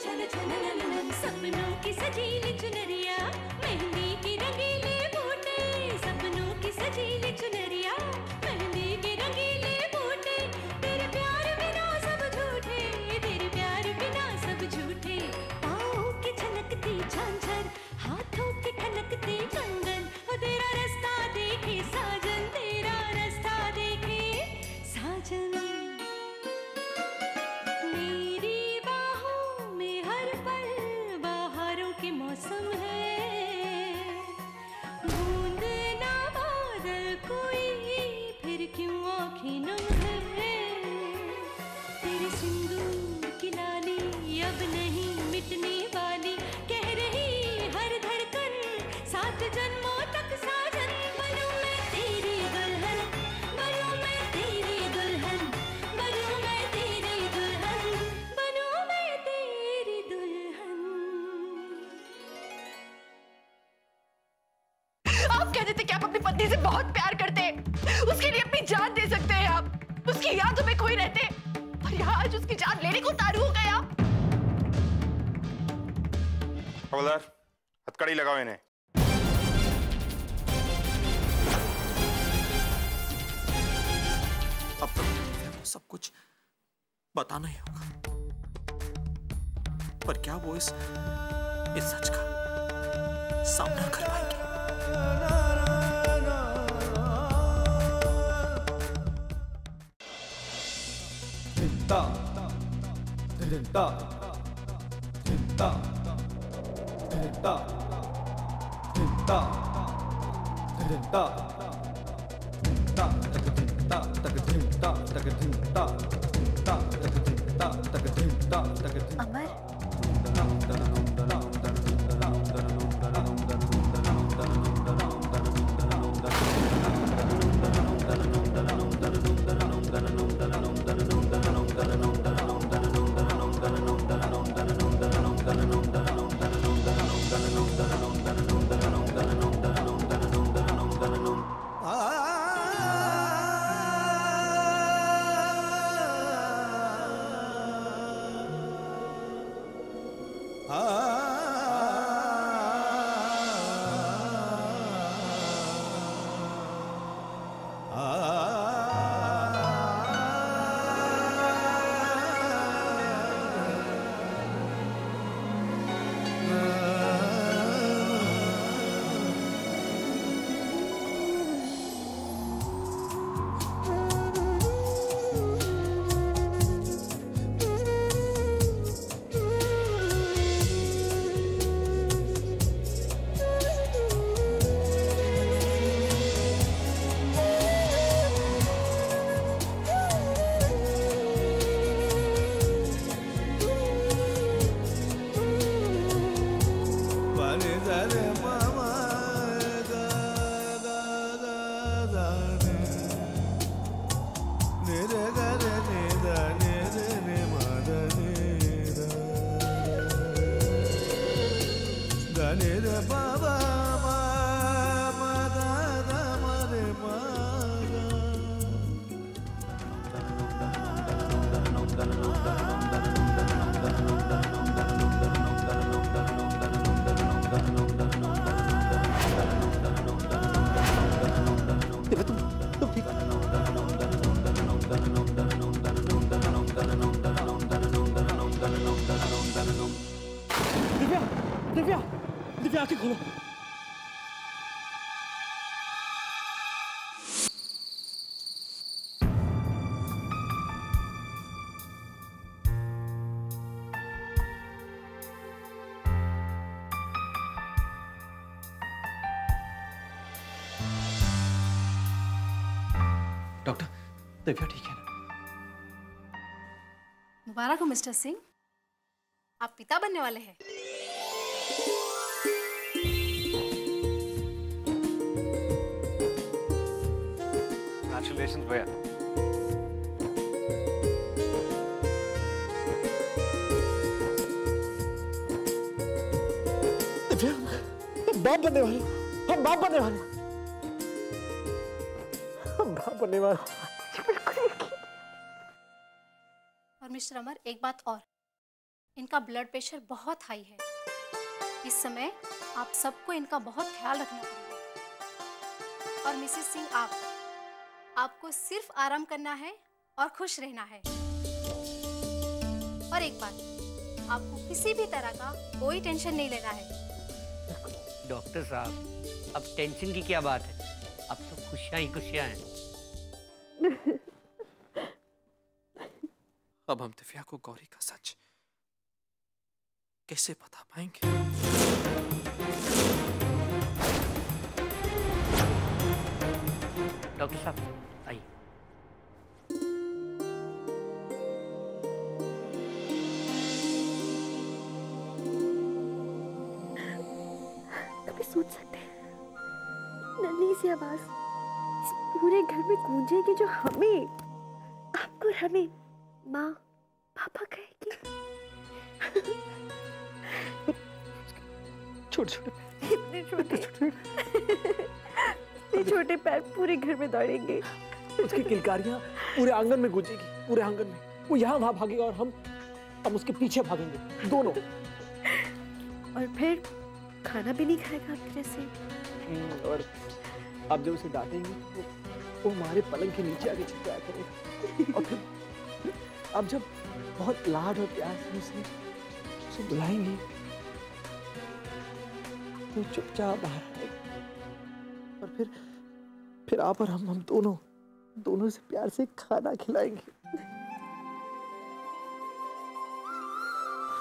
छन छन नन सपनों की सजीली चुनरिया मेहंदी की रंगीले बूटे सपनों की सजीली चुनरिया मेहंदी की रंगीले बूटे तेरे प्यार बिना सब झूठे तेरे प्यार बिना सब झूठे पाँव की छनकती झांझर हाथों की ठनकती कंगन और तेरा रास्ता देखे साजन तेरा रास्ता देखे साजन मौसम है बूंद ना बादल कोई फिर क्यों आँखें नम है तेरे सिंदूर की लाली अब नहीं मिटने वाली कह रही हर धड़कन 7 जन्मों तक साजन बनूं मैं तेरी दुल्हन बनूं मैं तेरी दुल्हन बनूं मैं तेरी दुल्हन बनूं मैं तेरी दुल्हन। आप कहते थे कि आप अपनी पत्नी से बहुत प्यार करते हैं, उसके लिए अपनी जान दे सकते हैं आप, उसकी यादों में खोए रहते और यहाँ आज उसकी जान लेने को उतारू हो गए आप। हवलदार हथकड़ी लगाओ इन्हें। अब तो सब कुछ बताना ही होगा, पर क्या वो इस सच का सामना कर पाएंगे? धिंता धिंता धिंता धिंता धिंता धिंता धिंता तक धिंता तक धिंता तक धिंता धिंता तक धिंता तक धिंता तक अमर दिव्या आंखें खोलो। डॉक्टर दिव्या ठीक है ना? मुबारक हो मिस्टर सिंह, आप पिता बनने वाले हैं। Congratulations भैया। दिव्या हम बाप बनने वाले, हम बाप बनने वाले, हम बाप बनने वाले। और मिस्टर अमर एक बात और, इनका ब्लड प्रेशर बहुत हाई है। इस समय आप सबको इनका बहुत ख्याल रखना पड़ेगा। और मिसेस सिंह, आपको सिर्फ आराम करना है और खुश रहना है। और एक बात, आपको किसी भी तरह का कोई टेंशन नहीं लेना है। डॉक्टर साहब, अब टेंशन की क्या बात है? अब तो खुशियां ही खुशियां हैं। अब हम दिव्या को गौरी का सच कैसे बता पाएंगे? डॉक्टर साहब आइए। कभी सोच सकते हैं नन्ही सी आवाज इस पूरे घर में गूंजेगी जो हमें, आपको और हमें माँ पापा कहेगी। छोटे छोटे इतने छोटे पैर पूरे घर में दौड़ेंगे। उसकी किलकारियां पूरे आंगन में गूंजेगी, पूरे आंगन में। वो यहाँ वहां भागेगा और हम उसके पीछे भागेंगे, दोनों। और फिर खाना भी नहीं खाएगा आपकी जैसे। और आप जब उसे डांटेंगे तो वो हमारे पलंग के नीचे आके चिल्लाया करेगा। और फिर आप जब बहुत लाड और प्यार से उसे बुलाएंगे तो चुपचाप बाहर आएगा। और फिर आप और हम दोनों से प्यार से खाना खिलाएंगे।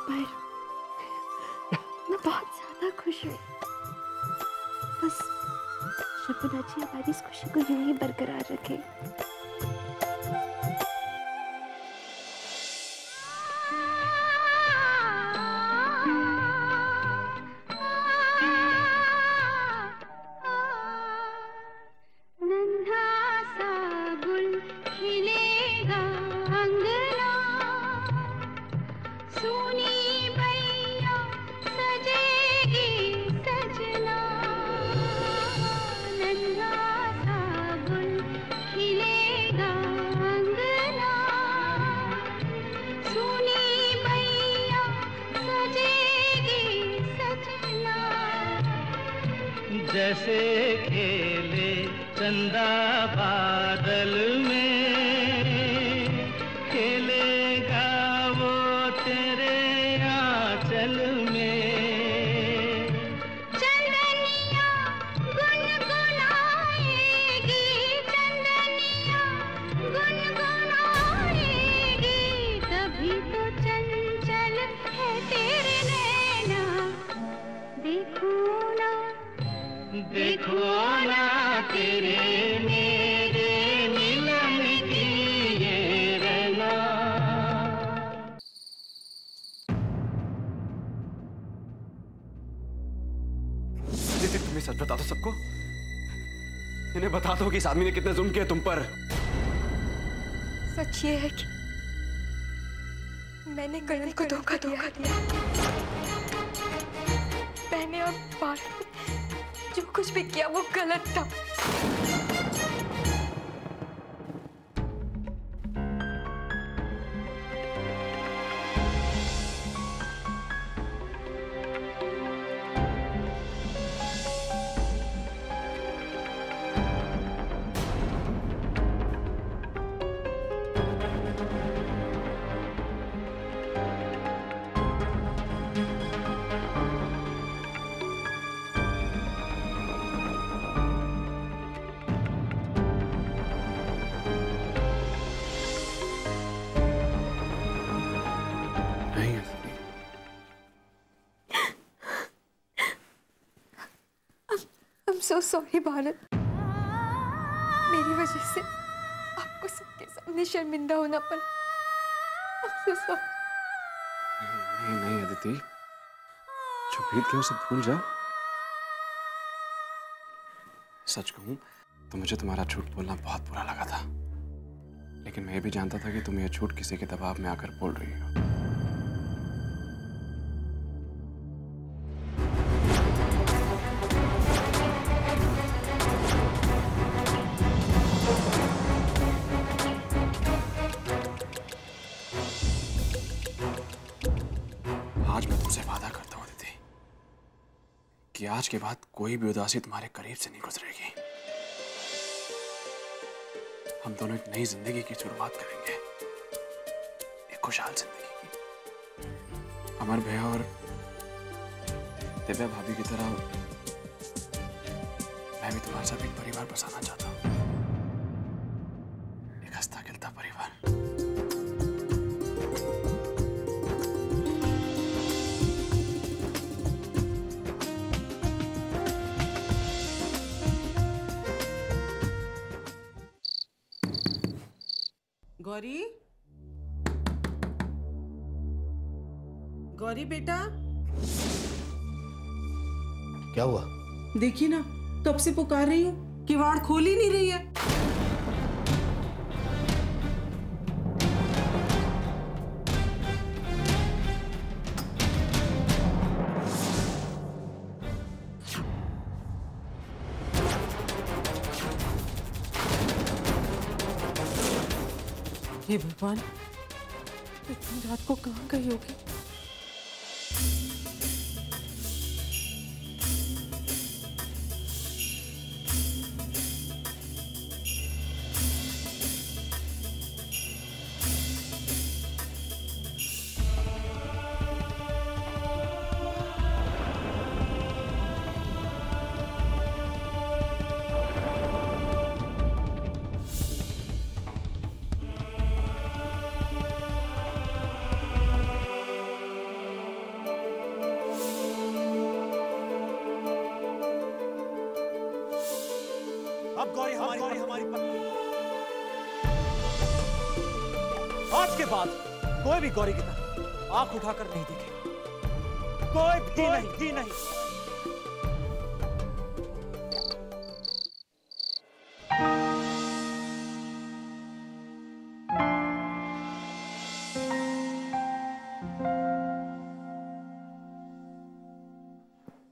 पर मैं बहुत ज्यादा खुश हूँ। बस शपना जी हमारी इस खुशी को यूं ही बरकरार रखे। जैसे खेले चंदा बादल में, खेलेगा वो तेरे आंचल में। चंदनिया गुनगुनाएगी, चंदनिया गुनगुनाएगी, तभी तो चंचल है तेरे नैना। देखो ना तेरे मेरे मिलन की ये रना। दीदी तुम्हें सच बता दो सबको, इन्हें बता दो कि इस आदमी ने कितने जुल्म किए तुम पर। सच ये है कि मैंने करण को धोखा दिया। मैंने और पार्थ जो कुछ भी किया वो गलत था। So sorry भारत, मेरी वजह से आपको सबके सामने शर्मिंदा होना पड़ा। I'm so sorry। नहीं अदिति, जो बीत गया उसे भूल जाओ। सच कहूं तो मुझे तुम्हारा झूठ बोलना बहुत बुरा लगा था, लेकिन मैं भी जानता था कि तुम यह झूठ किसी के दबाव में आकर बोल रही हो। आज मैं तुमसे वादा करता हूँ दीदी कि आज के बाद कोई भी उदासी तुम्हारे करीब से नहीं गुजरेगी। हम दोनों एक नई जिंदगी की शुरुआत करेंगे, एक खुशहाल जिंदगी की। अमर भैया और दिव्या भाभी की तरह मैं भी तुम्हारे साथ एक परिवार बसाना चाहता हूँ, एक हंसता खेलता परिवार। गौरी, गौरी बेटा, क्या हुआ? देखिए ना, तब से पुकार रही हूँ, किवाड़ खोल ही नहीं रही है। हे भगवान, इतनी रात को कहाँ गई होगी? अब गौरी हमारी पत्नी। आज के बाद कोई भी गौरी की तरफ आंख उठाकर नहीं देखेगा, कोई भी नहीं।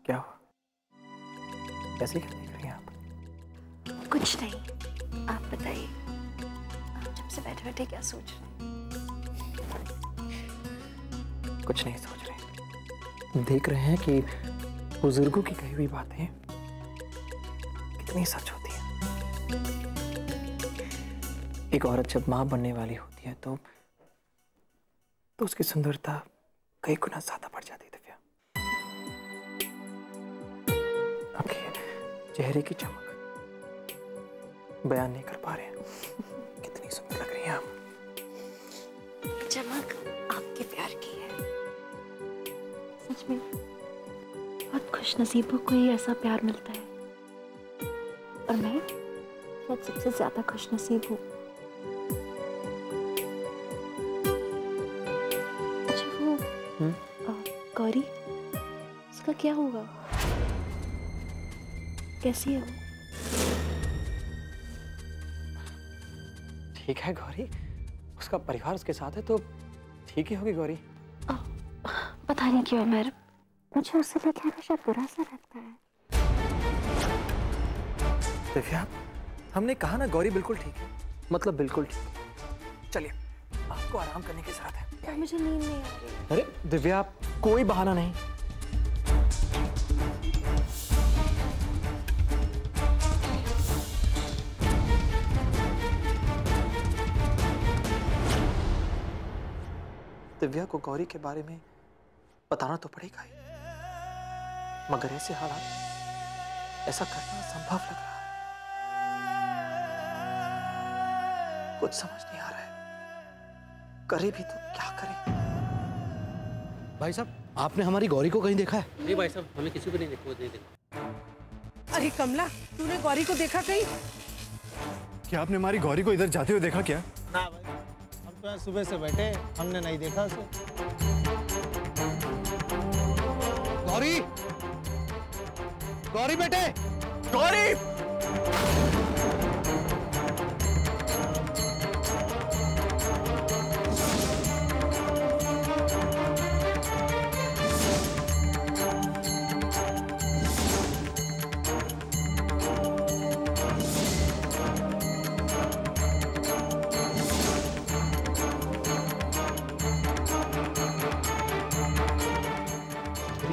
क्या हुआ? कैसे क्या देख रही हैं आप? कुछ नहीं, आप बताइए, आप जब से बैठे बैठे क्या सोच रहे हैं? कुछ नहीं सोच रहे, देख रहे हैं कि बुजुर्गों की कही हुई बातें कितनी सच होती हैं। एक औरत जब मां बनने वाली होती है तो उसकी सुंदरता कई गुना ज्यादा बढ़ जाती है। दिव्या, आपके चेहरे की चमक बयान नहीं कर पा रहे हैं, कितनी सुंदर लग रही हैं आप। चमक आपके प्यार की है। सच में बहुत खुशनसीबों को ही ऐसा प्यार मिलता है, और मैं शायद सबसे ज्यादा खुशनसीब हूँ। अच्छा वो गौरी, उसका क्या हुआ? कैसी है वो? ठीक है गौरी, उसका परिवार उसके साथ है तो ठीक ही होगी गौरी। पता नहीं क्यों अमर, मुझे उससे लेकर हमेशा बुरा सा लगता है। दिव्या, हमने कहा ना गौरी बिल्कुल ठीक है, मतलब बिल्कुल ठीक। चलिए, आपको आराम करने की जरूरत है। यार मुझे नींद नहीं आ रही। अरे दिव्या, कोई बहाना नहीं। दिव्या को गौरी के बारे में बताना तो पड़ेगा ही, मगर ऐसे हालात ऐसा करना असंभव लग रहा है। कुछ समझ नहीं आ रहा है, करे भी तो क्या करे। भाई साहब, आपने हमारी गौरी को कहीं देखा है? नहीं भाई साहब, हमें किसी को नहीं देखा। अरे कमला, तूने गौरी को देखा कहीं? क्या आपने हमारी गौरी को इधर जाते हुए देखा क्या? ना भाई, हम तो यहाँ सुबह से बैठे, हमने नहीं देखा उसे। गौरी, गौरी बेटे, गौरी!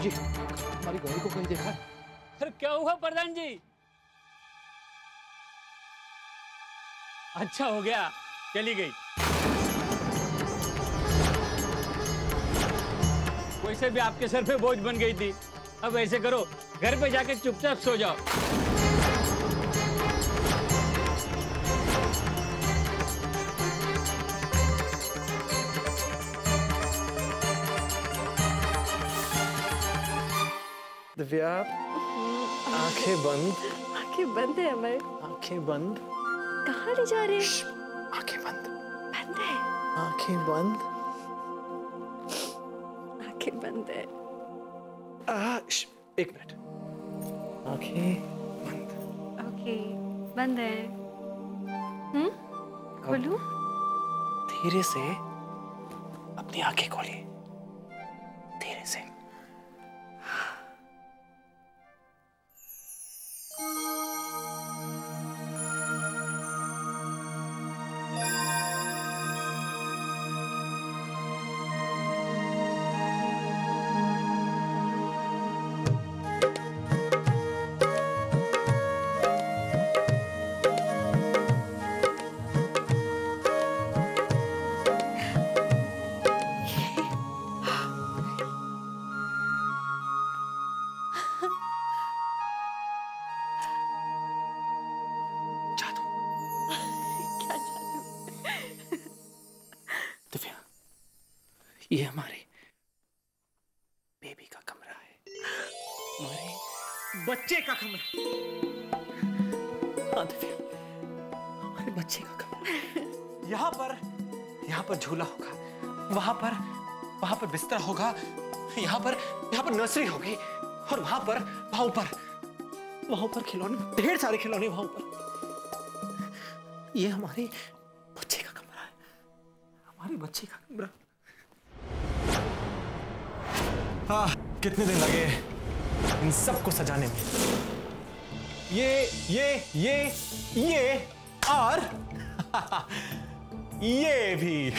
जी, हमारी गौरी को कहीं देखा है? अरे क्या हुआ प्रधान जी? अच्छा हो गया, चली गई। वैसे भी आपके सर पे बोझ बन गई थी। अब ऐसे करो, घर पे जाके चुपचाप सो जाओ। दिव्या, आंखें बंद। आंखें बंद है अमर। आंखें बंद। कहाँ ले जा रहे हैं? आंखें बंद। बंद है। आंखें बंद। आंखें बंद है। एक मिनट। आंखें बंद। ओके, बंद है। खोलूं? धीरे से अपनी आंखें खोलिए, धीरे से। ये हमारे बेबी का कमरा है, हमारे बच्चे का कमरा। हाँ दिव्या, हमारे बच्चे का कमरा। यहाँ पर झूला होगा, वहां पर बिस्तर होगा, यहाँ पर नर्सरी होगी, और वहां ऊपर खिलौने, ढेर सारे खिलौने वहां ऊपर। ये हमारे बच्चे का कमरा है, हमारे बच्चे का कमरा। कितने दिन लगे इन सबको सजाने में? ये और ये भी।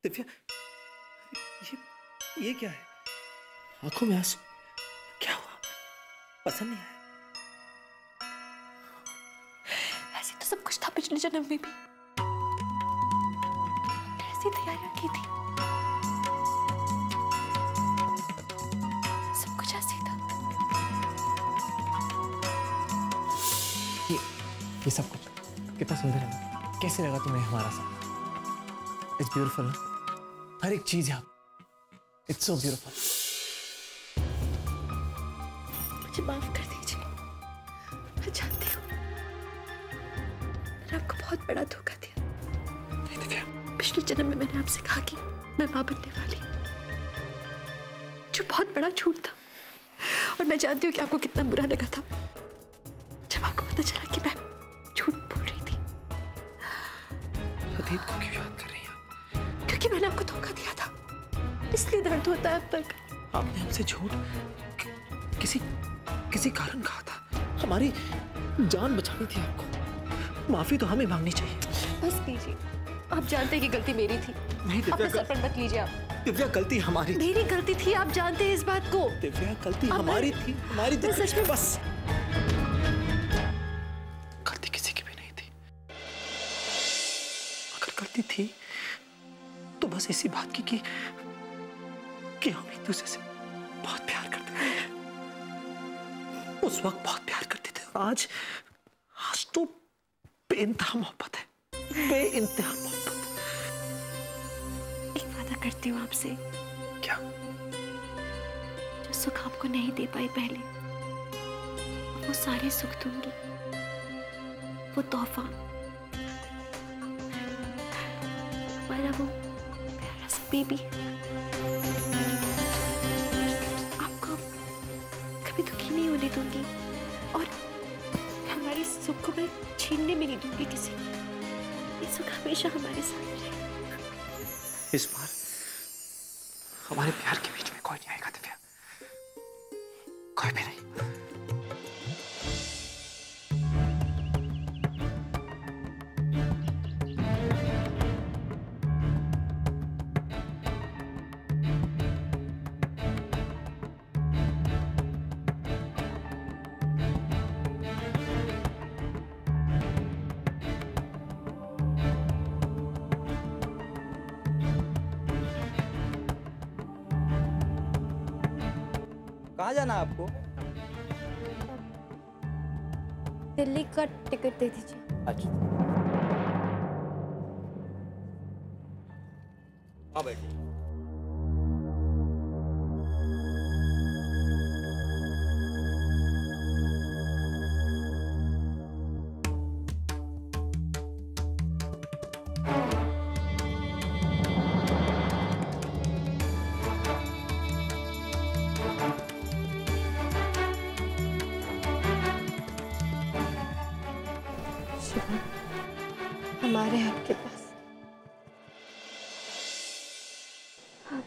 दिव्या, ये क्या है? आंखों में आंसू, क्या हुआ? पसंद नहीं आया? ऐसे तो सब कुछ था पिछले जन्म में भी, ऐसी तैयारियां की थी, सब कुछ ऐसे ही था। ये सब कुछ कितना सुंदर है। कैसे लगा तुम्हें हमारा सब? It's beautiful. हर एक चीज है, इट्स सो ब्यूटीफुल। मुझे माफ कर दीजिए, मैं जानती हूँ मैंने आपको बहुत बड़ा धोखा दिया। पिछले जन्म में मैंने आपसे कहा कि मैं मां बनने वाली, जो बहुत बड़ा झूठ था, और मैं जानती हूँ कि आपको कितना बुरा लगा था जब आपको पता चला कि मैं झूठ बोल रही थी। अतीत को क्यों याद कर रही हैं? क्योंकि मैंने आपको धोखा दिया था, इसलिए दर्द होता है अब तक। आपने हमसे झूठ किसी कारण कहा था, हमारी जान बचानी थी आपको। माफी तो हमें मांगनी चाहिए। बस कीजिए, आप जानते हैं कि गलती मेरी थी। नहीं दिव्या, अपने सर पर मत लीजिए आप। दिव्या, गलती हमारी, मेरी गलती थी, आप जानते हैं इस बात को। दिव्या, गलती हमारी थी, हमारी थी। सच में बस गलती किसी की भी नहीं थी। अगर गलती थी तो बस इसी बात की कि हम एक दूसरे से बहुत प्यार करते थे, उस वक्त बहुत प्यार करते थे। आज तो बेइंतहा मोहब्बत है, बेइंतहा मोहब्बत। एक वादा करती हूँ आपसे। क्या? जो सुख आपको नहीं दे पाई पहले, वो सारे सुख दूंगी, वो तोहफा, हमारा वो प्यारा सा बेबी आपको कभी दुखी नहीं होने दूंगी, और हमारे सुख को मैं छीनने में नहीं दूंगी किसी को। ये सुख हमेशा हमारे साथ रहेगा। इस बार हमारे प्यार के बीच में कोई नहीं आएगा दिव्या, कोई भी नहीं। कहाँ जाना है आपको? दिल्ली का टिकट दे दीजिए। अच्छा। हाँ बैठिए। शिवा, हमारे आपके पास। हाँ,